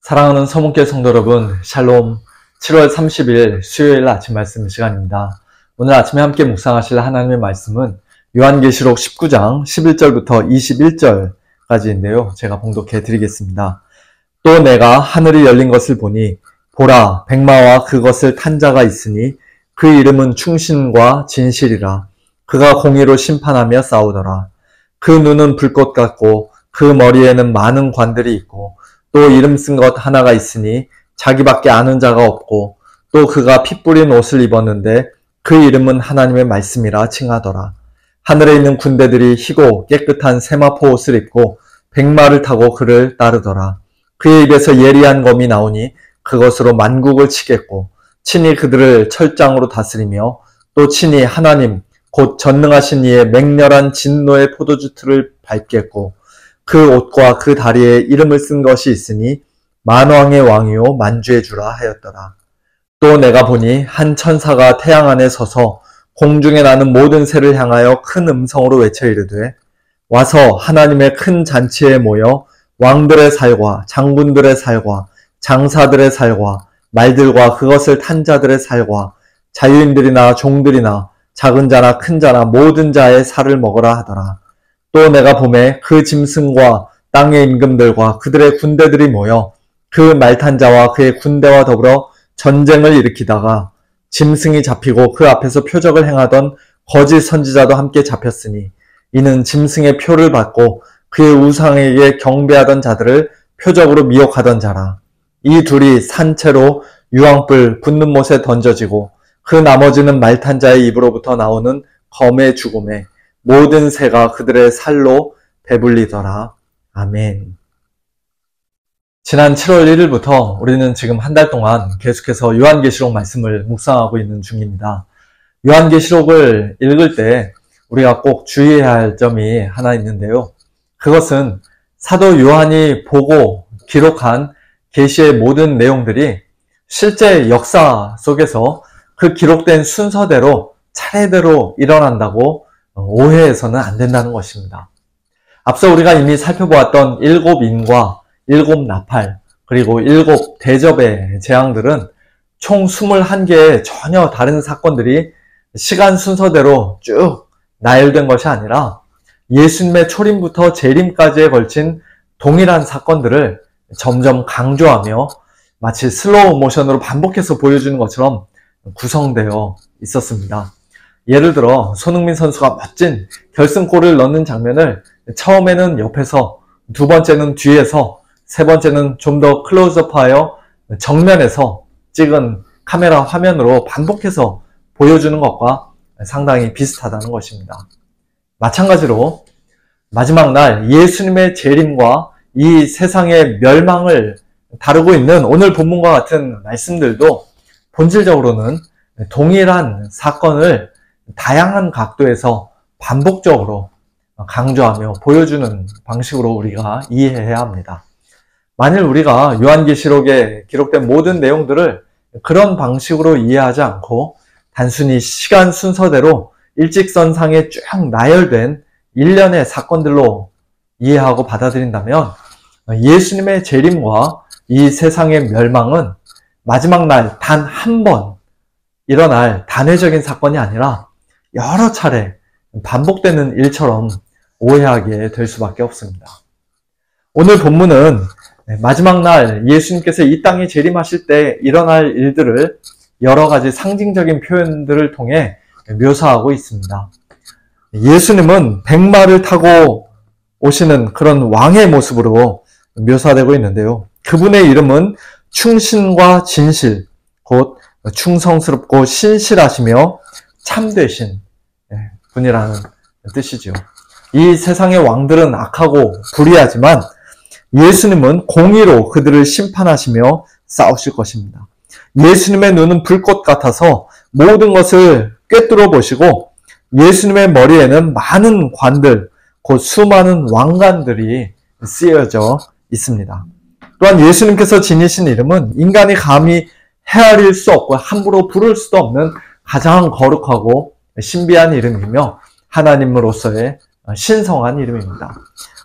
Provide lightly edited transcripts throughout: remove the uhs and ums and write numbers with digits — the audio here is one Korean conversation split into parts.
사랑하는 서문교 성도 여러분, 샬롬. 7월 30일 수요일 아침 말씀 시간입니다. 오늘 아침에 함께 묵상하실 하나님의 말씀은 요한계시록 19장 11절부터 21절까지인데요. 제가 봉독해 드리겠습니다. 또 내가 하늘이 열린 것을 보니 보라, 백마와 그것을 탄 자가 있으니 그 이름은 충신과 진실이라. 그가 공의로 심판하며 싸우더라. 그 눈은 불꽃 같고 그 머리에는 많은 관들이 있고 또 이름 쓴 것 하나가 있으니 자기밖에 아는 자가 없고 또 그가 피 뿌린 옷을 입었는데 그 이름은 하나님의 말씀이라 칭하더라. 하늘에 있는 군대들이 희고 깨끗한 세마포 옷을 입고 백마를 타고 그를 따르더라. 그의 입에서 예리한 검이 나오니 그것으로 만국을 치겠고 친히 그들을 철장으로 다스리며 또 친히 하나님 곧 전능하신 이의 맹렬한 진노의 포도주 틀을 밟겠고 그 옷과 그 다리에 이름을 쓴 것이 있으니 만왕의 왕이요 만주의 주라 하였더라. 또 내가 보니 한 천사가 태양 안에 서서 공중에 나는 모든 새를 향하여 큰 음성으로 외쳐 이르되 와서 하나님의 큰 잔치에 모여 왕들의 살과 장군들의 살과 장사들의 살과 말들과 그것을 탄 자들의 살과 자유인들이나 종들이나 작은 자나 큰 자나 모든 자의 살을 먹으라 하더라. 또 내가 보매 그 짐승과 땅의 임금들과 그들의 군대들이 모여 그 말탄 자와 그의 군대와 더불어 전쟁을 일으키다가 짐승이 잡히고 그 앞에서 표적을 행하던 거짓 선지자도 함께 잡혔으니 이는 짐승의 표를 받고 그의 우상에게 경배하던 자들을 표적으로 미혹하던 자라. 이 둘이 산채로 유황불 붙는 못에 던져지고 그 나머지는 말탄 자의 입으로부터 나오는 검의 죽음에 모든 새가 그들의 살로 배불리더라. 아멘. 지난 7월 1일부터 우리는 지금 한 달 동안 계속해서 요한계시록 말씀을 묵상하고 있는 중입니다. 요한계시록을 읽을 때 우리가 꼭 주의해야 할 점이 하나 있는데요. 그것은 사도 요한이 보고 기록한 계시의 모든 내용들이 실제 역사 속에서 그 기록된 순서대로 차례대로 일어난다고 오해해서는 안 된다는 것입니다. 앞서 우리가 이미 살펴보았던 7인과 7나팔 그리고 7 대접의 재앙들은 총 21개의 전혀 다른 사건들이 시간 순서대로 쭉 나열된 것이 아니라 예수님의 초림부터 재림까지에 걸친 동일한 사건들을 점점 강조하며 마치 슬로우 모션으로 반복해서 보여주는 것처럼 구성되어 있었습니다. 예를 들어 손흥민 선수가 멋진 결승골을 넣는 장면을 처음에는 옆에서, 두 번째는 뒤에서, 세 번째는 좀 더 클로즈업하여 정면에서 찍은 카메라 화면으로 반복해서 보여주는 것과 상당히 비슷하다는 것입니다. 마찬가지로 마지막 날 예수님의 재림과 이 세상의 멸망을 다루고 있는 오늘 본문과 같은 말씀들도 본질적으로는 동일한 사건을 다양한 각도에서 반복적으로 강조하며 보여주는 방식으로 우리가 이해해야 합니다. 만일 우리가 요한계시록에 기록된 모든 내용들을 그런 방식으로 이해하지 않고 단순히 시간 순서대로 일직선상에 쭉 나열된 일련의 사건들로 이해하고 받아들인다면 예수님의 재림과 이 세상의 멸망은 마지막 날 단 한 번 일어날 단회적인 사건이 아니라 여러 차례 반복되는 일처럼 오해하게 될 수밖에 없습니다. 오늘 본문은 마지막 날 예수님께서 이 땅에 재림하실 때 일어날 일들을 여러 가지 상징적인 표현들을 통해 묘사하고 있습니다. 예수님은 백마를 타고 오시는 그런 왕의 모습으로 묘사되고 있는데요. 그분의 이름은 충신과 진실, 곧 충성스럽고 신실하시며 참되신 분이라는 뜻이죠. 이 세상의 왕들은 악하고 불의하지만 예수님은 공의로 그들을 심판하시며 싸우실 것입니다. 예수님의 눈은 불꽃 같아서 모든 것을 꿰뚫어 보시고 예수님의 머리에는 많은 관들, 곧 수많은 왕관들이 쓰여져 있습니다. 또한 예수님께서 지니신 이름은 인간이 감히 헤아릴 수 없고 함부로 부를 수도 없는 가장 거룩하고 신비한 이름이며 하나님으로서의 신성한 이름입니다.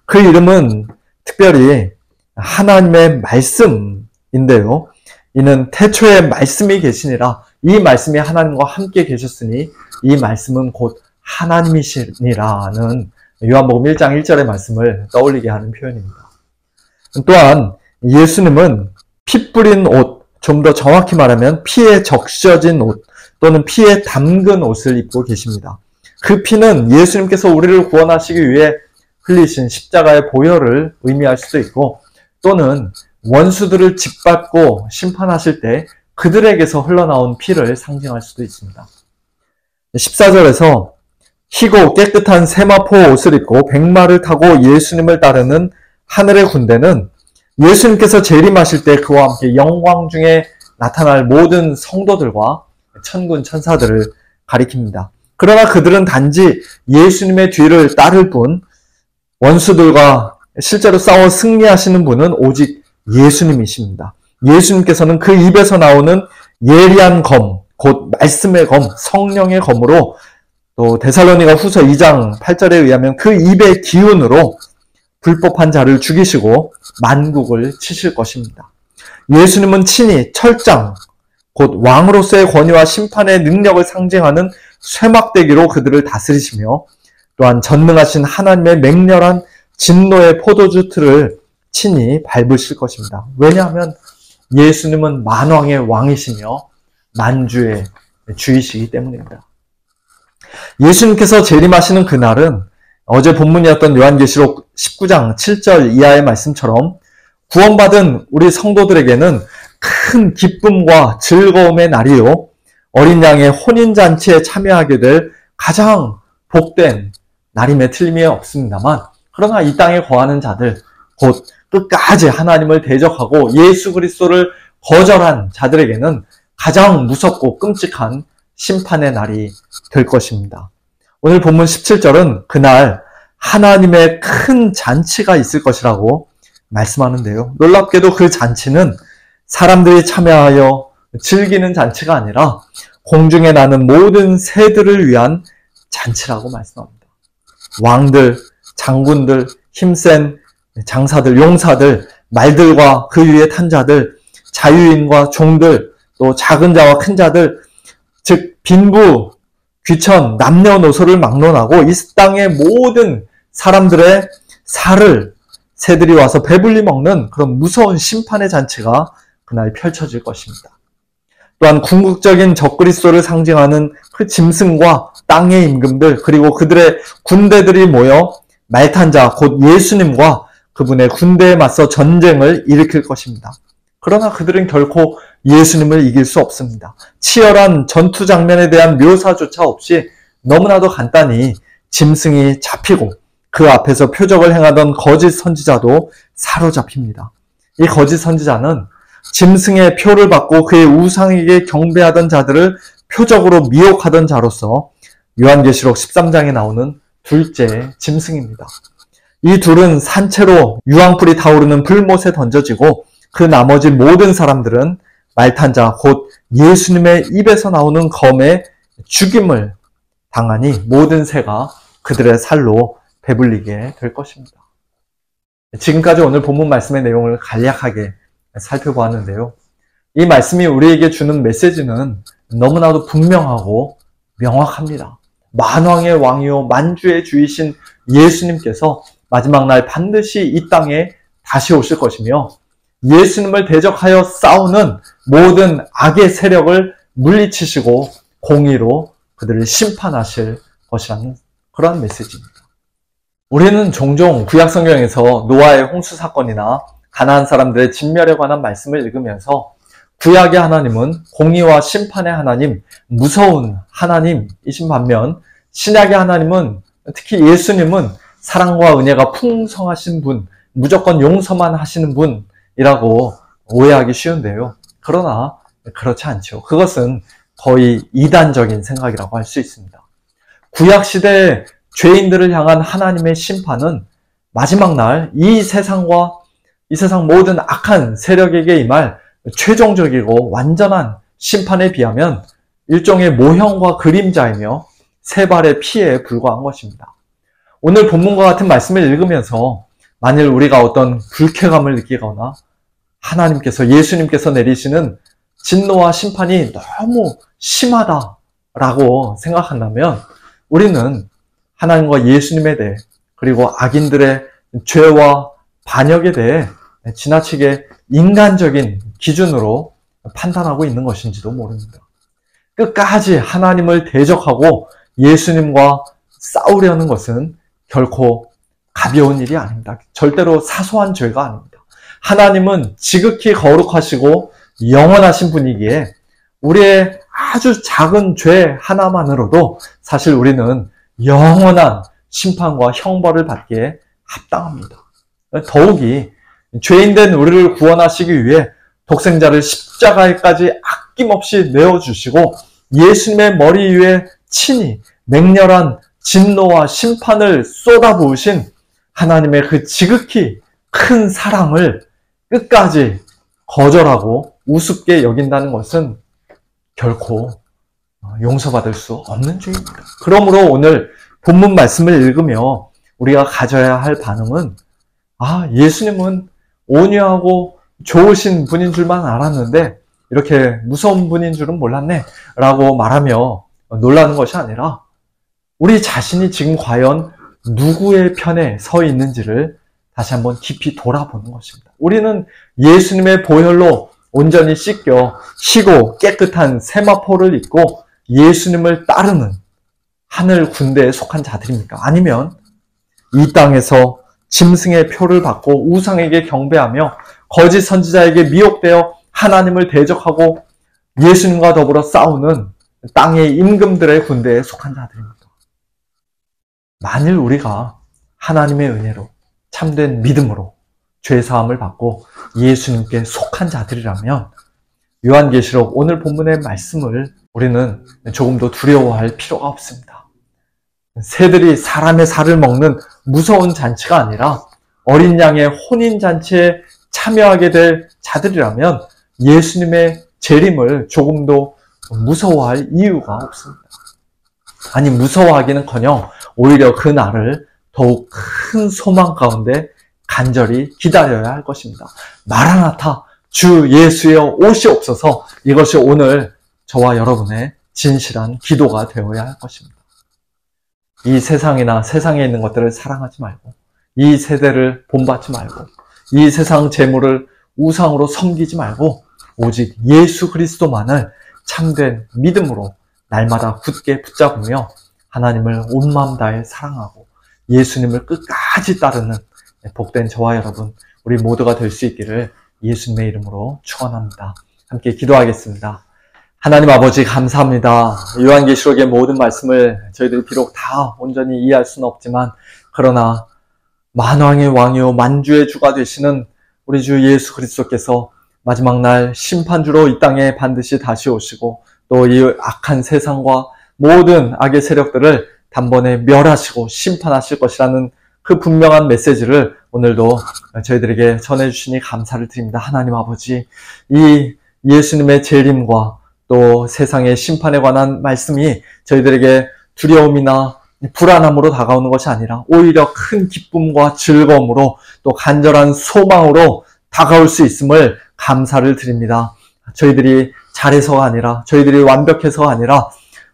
그 이름은 특별히 하나님의 말씀이라는 인데요. 이는 태초에 말씀이 계시니라. 이 말씀이 하나님과 함께 계셨으니 이 말씀은 곧 하나님이시니라는 요한복음 1장 1절의 말씀을 떠올리게 하는 표현입니다. 또한 예수님은 피 뿌린 옷, 좀 더 정확히 말하면 피에 적셔진 옷 또는 피에 담근 옷을 입고 계십니다. 그 피는 예수님께서 우리를 구원하시기 위해 흘리신 십자가의 보혈을 의미할 수도 있고, 또는 원수들을 짓밟고 심판하실 때 그들에게서 흘러나온 피를 상징할 수도 있습니다. 14절에서 희고 깨끗한 세마포 옷을 입고 백마를 타고 예수님을 따르는 하늘의 군대는 예수님께서 재림하실 때 그와 함께 영광 중에 나타날 모든 성도들과 천군 천사들을 가리킵니다. 그러나 그들은 단지 예수님의 뒤를 따를 뿐, 원수들과 실제로 싸워 승리하시는 분은 오직 예수님이십니다. 예수님께서는 그 입에서 나오는 예리한 검, 곧 말씀의 검, 성령의 검으로, 또 데살로니가 후서 2장 8절에 의하면 그 입의 기운으로 불법한 자를 죽이시고 만국을 치실 것입니다. 예수님은 친히 철장, 곧 왕으로서의 권위와 심판의 능력을 상징하는 쇠막대기로 그들을 다스리시며, 또한 전능하신 하나님의 맹렬한 진노의 포도주 틀을 친히 밟으실 것입니다. 왜냐하면 예수님은 만왕의 왕이시며 만주의 주이시기 때문입니다. 예수님께서 재림하시는 그날은 어제 본문이었던 요한계시록 19장 7절 이하의 말씀처럼 구원받은 우리 성도들에게는 큰 기쁨과 즐거움의 날이요, 어린 양의 혼인잔치에 참여하게 될 가장 복된 날임에 틀림이 없습니다만, 그러나 이 땅에 거하는 자들, 곧 끝까지 하나님을 대적하고 예수 그리스도를 거절한 자들에게는 가장 무섭고 끔찍한 심판의 날이 될 것입니다. 오늘 본문 17절은 그날 하나님의 큰 잔치가 있을 것이라고 말씀하는데요. 놀랍게도 그 잔치는 사람들이 참여하여 즐기는 잔치가 아니라 공중에 나는 모든 새들을 위한 잔치라고 말씀합니다. 왕들, 장군들, 힘센 장사들, 용사들, 말들과 그 위에 탄 자들, 자유인과 종들, 또 작은 자와 큰 자들, 즉 빈부, 귀천, 남녀노소를 막론하고 이 땅의 모든 사람들의 살을 새들이 와서 배불리 먹는 그런 무서운 심판의 잔치가 그날 펼쳐질 것입니다. 또한 궁극적인 적그리스도를 상징하는 그 짐승과 땅의 임금들, 그리고 그들의 군대들이 모여 말탄 자, 곧 예수님과 그분의 군대에 맞서 전쟁을 일으킬 것입니다. 그러나 그들은 결코 예수님을 이길 수 없습니다. 치열한 전투 장면에 대한 묘사조차 없이 너무나도 간단히 짐승이 잡히고 그 앞에서 표적을 행하던 거짓 선지자도 사로잡힙니다. 이 거짓 선지자는 짐승의 표를 받고 그의 우상에게 경배하던 자들을 표적으로 미혹하던 자로서 요한계시록 13장에 나오는 둘째 짐승입니다. 이 둘은 산채로 유황불이 타오르는 불못에 던져지고 그 나머지 모든 사람들은 말탄자 곧 예수님의 입에서 나오는 검의 죽임을 당하니 모든 새가 그들의 살로 배불리게 될 것입니다. 지금까지 오늘 본문 말씀의 내용을 간략하게 살펴보았는데요. 이 말씀이 우리에게 주는 메시지는 너무나도 분명하고 명확합니다. 만왕의 왕이요 만주의 주이신 예수님께서 마지막 날 반드시 이 땅에 다시 오실 것이며 예수님을 대적하여 싸우는 모든 악의 세력을 물리치시고 공의로 그들을 심판하실 것이라는 그러한 메시지입니다. 우리는 종종 구약성경에서 노아의 홍수 사건이나 가나안 사람들의 진멸에 관한 말씀을 읽으면서 구약의 하나님은 공의와 심판의 하나님, 무서운 하나님이신 반면 신약의 하나님은, 특히 예수님은 사랑과 은혜가 풍성하신 분, 무조건 용서만 하시는 분이라고 오해하기 쉬운데요. 그러나 그렇지 않죠. 그것은 거의 이단적인 생각이라고 할 수 있습니다. 구약시대의 죄인들을 향한 하나님의 심판은 마지막 날 이 세상 모든 악한 세력에게 임할 최종적이고 완전한 심판에 비하면 일종의 모형과 그림자이며 세 발의 피에 불과한 것입니다. 오늘 본문과 같은 말씀을 읽으면서 만일 우리가 어떤 불쾌감을 느끼거나 하나님께서, 예수님께서 내리시는 진노와 심판이 너무 심하다라고 생각한다면 우리는 하나님과 예수님에 대해, 그리고 악인들의 죄와 반역에 대해 지나치게 인간적인 기준으로 판단하고 있는 것인지도 모릅니다. 끝까지 하나님을 대적하고 예수님과 싸우려는 것은 결코 가벼운 일이 아닙니다. 절대로 사소한 죄가 아닙니다. 하나님은 지극히 거룩하시고 영원하신 분이기에 우리의 아주 작은 죄 하나만으로도 사실 우리는 영원한 심판과 형벌을 받기에 합당합니다. 더욱이 죄인된 우리를 구원하시기 위해 독생자를 십자가에까지 아낌없이 내어주시고 예수님의 머리 위에 친히 맹렬한 진노와 심판을 쏟아부으신 하나님의 그 지극히 큰 사랑을 끝까지 거절하고 우습게 여긴다는 것은 결코 용서받을 수 없는 죄입니다. 그러므로 오늘 본문 말씀을 읽으며 우리가 가져야 할 반응은 예수님은 온유하고 좋으신 분인 줄만 알았는데 이렇게 무서운 분인 줄은 몰랐네 라고 말하며 놀라는 것이 아니라 우리 자신이 지금 과연 누구의 편에 서 있는지를 다시 한번 깊이 돌아보는 것입니다. 우리는 예수님의 보혈로 온전히 씻겨 희고 깨끗한 세마포를 입고 예수님을 따르는 하늘 군대에 속한 자들입니까? 아니면 이 땅에서 짐승의 표를 받고 우상에게 경배하며 거짓 선지자에게 미혹되어 하나님을 대적하고 예수님과 더불어 싸우는 땅의 임금들의 군대에 속한 자들입니다. 만일 우리가 하나님의 은혜로 참된 믿음으로 죄사함을 받고 예수님께 속한 자들이라면 요한계시록 오늘 본문의 말씀을 우리는 조금도 두려워할 필요가 없습니다. 새들이 사람의 살을 먹는 무서운 잔치가 아니라 어린 양의 혼인잔치에 참여하게 될 자들이라면 예수님의 재림을 조금도 무서워할 이유가 없습니다. 아니, 무서워하기는커녕 오히려 그 날을 더욱 큰 소망 가운데 간절히 기다려야 할 것입니다. 마라나타, 주 예수여 오시옵소서, 이것이 오늘 저와 여러분의 진실한 기도가 되어야 할 것입니다. 이 세상이나 세상에 있는 것들을 사랑하지 말고, 이 세대를 본받지 말고, 이 세상 재물을 우상으로 섬기지 말고 오직 예수 그리스도만을 참된 믿음으로 날마다 굳게 붙잡으며 하나님을 온 마음 다해 사랑하고 예수님을 끝까지 따르는 복된 저와 여러분, 우리 모두가 될 수 있기를 예수님의 이름으로 축원합니다. 함께 기도하겠습니다. 하나님 아버지 감사합니다. 요한계시록의 모든 말씀을 저희들이 비록 다 온전히 이해할 수는 없지만 그러나 만왕의 왕이요 만주의 주가 되시는 우리 주 예수 그리스도께서 마지막 날 심판주로 이 땅에 반드시 다시 오시고 또 이 악한 세상과 모든 악의 세력들을 단번에 멸하시고 심판하실 것이라는 그 분명한 메시지를 오늘도 저희들에게 전해주시니 감사를 드립니다. 하나님 아버지, 이 예수님의 재림과 또 세상의 심판에 관한 말씀이 저희들에게 두려움이나 불안함으로 다가오는 것이 아니라 오히려 큰 기쁨과 즐거움으로 또 간절한 소망으로 다가올 수 있음을 감사를 드립니다. 저희들이 잘해서가 아니라, 저희들이 완벽해서가 아니라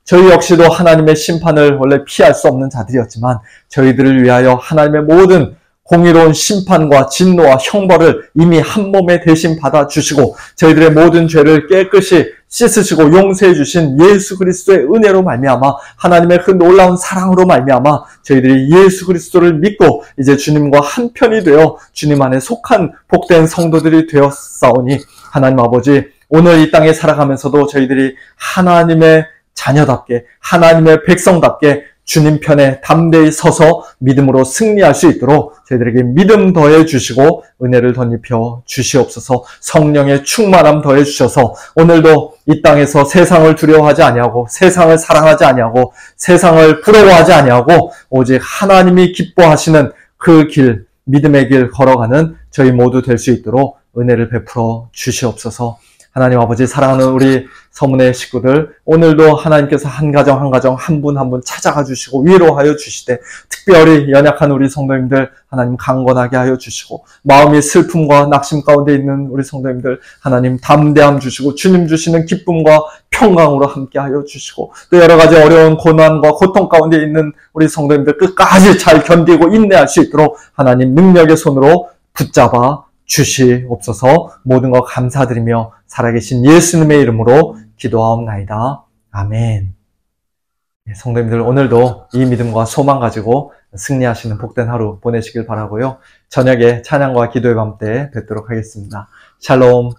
저희 역시도 하나님의 심판을 원래 피할 수 없는 자들이었지만 저희들을 위하여 하나님의 모든 공의로운 심판과 진노와 형벌을 이미 한 몸에 대신 받아주시고 저희들의 모든 죄를 깨끗이 씻으시고 용서해 주신 예수 그리스도의 은혜로 말미암아, 하나님의 그 놀라운 사랑으로 말미암아 저희들이 예수 그리스도를 믿고 이제 주님과 한편이 되어 주님 안에 속한 복된 성도들이 되었사오니 하나님 아버지, 오늘 이 땅에 살아가면서도 저희들이 하나님의 자녀답게, 하나님의 백성답게 주님 편에 담대히 서서 믿음으로 승리할 수 있도록 저희들에게 믿음 더해 주시고 은혜를 덧입혀 주시옵소서. 성령의 충만함 더해 주셔서 오늘도 이 땅에서 세상을 두려워하지 아니하고 세상을 사랑하지 아니하고 세상을 부러워하지 아니하고 오직 하나님이 기뻐하시는 그 길, 믿음의 길 걸어가는 저희 모두 될 수 있도록 은혜를 베풀어 주시옵소서. 하나님 아버지, 사랑하는 우리 서문의 식구들, 오늘도 하나님께서 한 가정 한 가정 한 분 한 분 찾아가 주시고 위로하여 주시되, 특별히 연약한 우리 성도님들 하나님 강건하게 하여 주시고, 마음의 슬픔과 낙심 가운데 있는 우리 성도님들 하나님 담대함 주시고, 주님 주시는 기쁨과 평강으로 함께 하여 주시고, 또 여러 가지 어려운 고난과 고통 가운데 있는 우리 성도님들 끝까지 잘 견디고 인내할 수 있도록 하나님 능력의 손으로 붙잡아 주시옵소서. 모든 것 감사드리며 살아계신 예수님의 이름으로 기도하옵나이다. 아멘. 성도님들, 오늘도 이 믿음과 소망 가지고 승리하시는 복된 하루 보내시길 바라고요. 저녁에 찬양과 기도의 밤 때 뵙도록 하겠습니다. 샬롬.